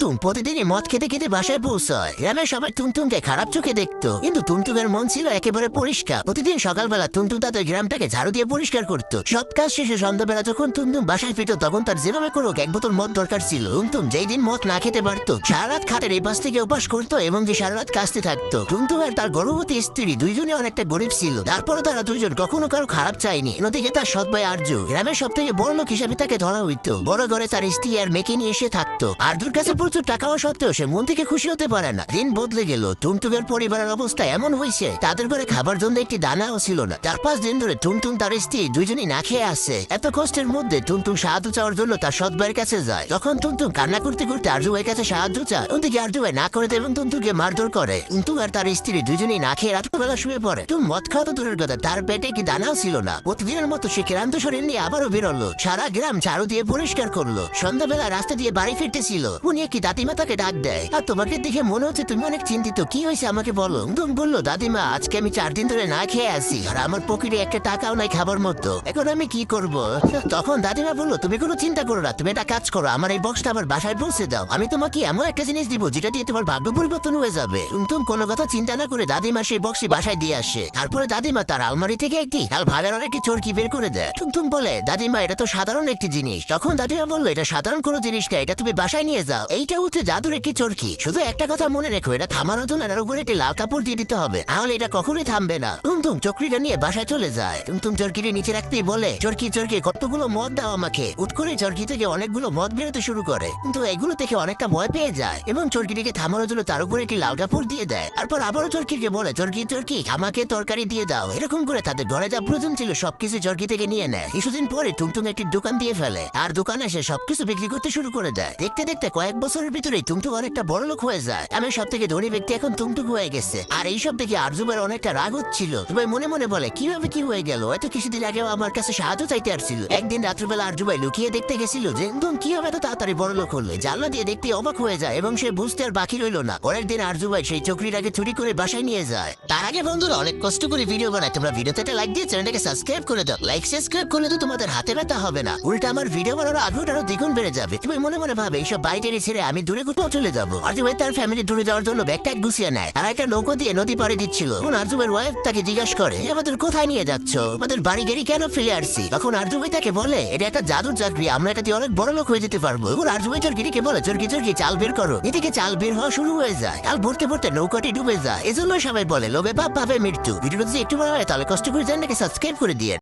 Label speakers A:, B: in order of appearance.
A: টুনটুন প্রতিদিনই মদ খেতে খেতে বাসায় পৌঁছায়। গ্রামের সবাই টুনটুনকে খারাপ চোখে দেখতো, কিন্তু টুনটুনের মন ছিল একেবারে পরিষ্কার। প্রতিদিন সকালবেলা টুনটুন তাদের গ্রামটাকে ঝাড়ু দিয়ে পরিষ্কার করতো। সব কাজ শেষে সন্ধ্যাবেলা যখন টুনটুন বাসায় ফিরত, তখন তার যেভাবে করুক এক বোতল মদ দরকার ছিল। টুনটুন যেই দিন মদ না খেতে পারতো, সারা রাত খাটের এই পাশ থেকে উপাস করতো এবং যে সারা রাত কাশতে থাকতো। টুনটুন আর তার গর্ভবতী স্ত্রী দুইজনে অনেকটা গরিব ছিল, তারপরে তারা দুইজন কখনো কারো খারাপ চায়নি। অন্যদিকে তার সৎ ভাই আরজু গ্রামের সব থেকে বড় লোক হিসাবে তাকে ধরা হইতো। বড় ঘরে তার স্ত্রী আর মেয়েকে নিয়ে এসে থাকতো। আরজুর কাছে প্রচুর টাকা হওয়া সত্ত্বেও সে মন থেকে খুশি হতে পারে না। দিন বদলে গেল। টুনটুনের পরিবারের অবস্থা এমন হয়েছে, তাদের ঘরে খাবার জন্য একটি দানাও ছিল না। 4-5 দিন ধরে টুনটুন তার স্ত্রী দুইজনই না খেয়ে আসছে। এত কষ্টের মধ্যে টুনটুন সাহায্য চাওয়ার জন্য তার সৎ ভাইয়ের কাছে যায়। তখন টুনটুন কান্না করতে করতে আরজু ভাইয়ের কাছে সাহায্য চায়। ওদিকে আরজু ভাই না করে দেয় এবং টুনটুনকে মারধর করে। টুনটুন আর তার স্ত্রী দুইজনই না খেয়ে রাত্রবেলা শুয়ে পড়ে। টুন মদ খাওয়া তো দূরের কথা, তার পেটে কি দানাও ছিল না। প্রতিদিনের মতো সে ক্লান্ত শরীর নিয়ে আবারও বেরোলো। সারা গ্রাম ঝাড়ু দিয়ে পরিষ্কার করলো। সন্ধ্যাবেলা রাস্তা দিয়ে বাড়ি ফিরতেছিল, উনি একটি দাদিমা তাকে ডাক দেয়। আর তোমাকে দেখে মনে হচ্ছে তুমি অনেক চিন্তিত, কি হয়েছে আমাকে বলো। টুন বললো, দাদিমা আজকে আমি 4 দিন ধরে না খেয়ে আসি, আর আমার পকেটে একটা টাকাও নাই খাবার মতো, এখন আমি কি করব। তখন দাদিমা বললো, তুমি কোনো চিন্তা করো না, তুমি একটা কাজ করো, আমার এই বক্সটা আমার বাসায় পৌঁছে দাও, আমি তোমাকে এমন একটা জিনিস দিব যেটা দিয়ে তোমার ভাগ্য পরিবর্তন হয়ে যাবে। টুন কোনো কথা চিন্তা না করে দাদিমা সেই বক্সটি বাসায় দিয়ে আসে। তারপরে দাদিমা তার আলমারি থেকে একটি ভাগের একটি চরকি বের করে দেয়। টুন বলে, দাদিমা এটা তো সাধারণ একটি জিনিস। তখন দাদিমা বললো, এটা সাধারণ কোনো জিনিস না, এটা তুমি বাসায় নিয়ে যাও, এইটা হচ্ছে জাদুর একটি চরকি। শুধু একটা কথা মনে রেখো, এটা থামানোর জন্য এর উপরে একটি লাল কাপড় দিয়ে দিতে হবে, তাহলে এটা কখনোই থামবে না। টুনটুন চক্রিটা নিয়ে বাসায় চলে যায়। টুনটুন চরকিটি নিচে রাখতেই বলে, চরকি চরকি কতগুলো মদ দাও আমাকে। উঠ করে চরকি থেকে অনেকগুলো মদ বেরোতে শুরু করে, কিন্তু এগুলো থেকে অনেকটা ভয় পেয়ে যায় এবং চরকিটিকে থামানোর জন্য তার উপরে একটি লাল কাপড় দিয়ে দেয়। তারপর আবারও চরকিকে বলে, চরকি চরকি আমাকে তরকারি দিয়ে দাও। এরকম করে তাদের ঘরে যা প্রয়োজন ছিল সবকিছু চরকি থেকে নিয়ে নেয়। কিছুদিন পরে টুনটুন একটি দোকান দিয়ে ফেলে, আর দোকানে এসে সবকিছু বিক্রি করতে শুরু করে দেয়। দেখতে দেখতে কয়েক বছরের ভিতরেই টুনটুন অনেকটা বড় লোক হয়ে যায়। আমি সব থেকে ধনী ব্যক্তি এখন টুনটুন হয়ে গেছে। আর এইসব দেখে আরজুবের অনেকটা রাগ হচ্ছিল। তবে মনে মনে বলে, কিভাবে কি হয়ে গেল, এত কিছুদিন আগেও আমার কাছে সাহায্য চাইতে আসছিল। একদিন রাত্রবেলা আরজুবাই লুকিয়ে দেখতে গেছিল যে টুনটুন কিভাবে এত তাড়াতাড়ি বড় লোক হলো। জানলা দিয়ে দেখতে অবাক হয়ে যায় এবং সে বুঝতে আর বাকি রইল না। পরের দিন আরজুবাই সেই চক্রিটাকে চুরি করে বাসায় নিয়ে যায়। তার আগে বন্ধুরা, অনেক কষ্ট করে ভিডিও বানায়, তোমরা ভিডিওতে একটা লাইক দিয়ে চ্যানেলটাকে সাবস্ক্রাইব করে দাও। লাইক সাবস্ক্রাইব করলে তো তোমাদের হাতে ব্যথা হবে না, উল্টা আমার ভিডিও বানানোর আগ্রহটা আরো দ্বিগুণ বেড়ে যাবে। তুমি মনে মনে ভাবে এইসব বাইরে ছেড়ে আমি দূরে কোথাও চলে যাবো। আরজুবাই তার ফ্যামিলি দূরে যাওয়ার জন্য ব্যাগটা গুছিয়ে নেয়। তারা একটা নৌকো দিয়ে নদী পাড়ি দিচ্ছিল। তখন আরজুবের ওয়াইফ তাকে জিজ্ঞাসা করে, আমাদের কোথায় নিয়ে যাচ্ছ, আমাদের বাড়ি গাড়ি কেন ফেলে আসছি। তখন আরজুবাই তাকে বলে, এটা একটা জাদুর চাকরি, আমরা এটা দিয়ে অনেক বড় লোক হয়ে যেতে পারবো। এখন আরজুবাই চরকিটিকে বলে, চরকি চরকি চাল বের করো। এদিকে চাল বের হওয়া শুরু হয়ে যায়। চাল ভরতে ভরতে নৌকাটি ডুবে যায়। এজন্য সবাই বলে, লোভে পাপ পাবে মৃত্যু। ভিডিওটা যদি একটু ভালো হয় তাহলে কষ্ট করে চ্যানেলটাকে সাবস্ক্রাইব করে দিয়ে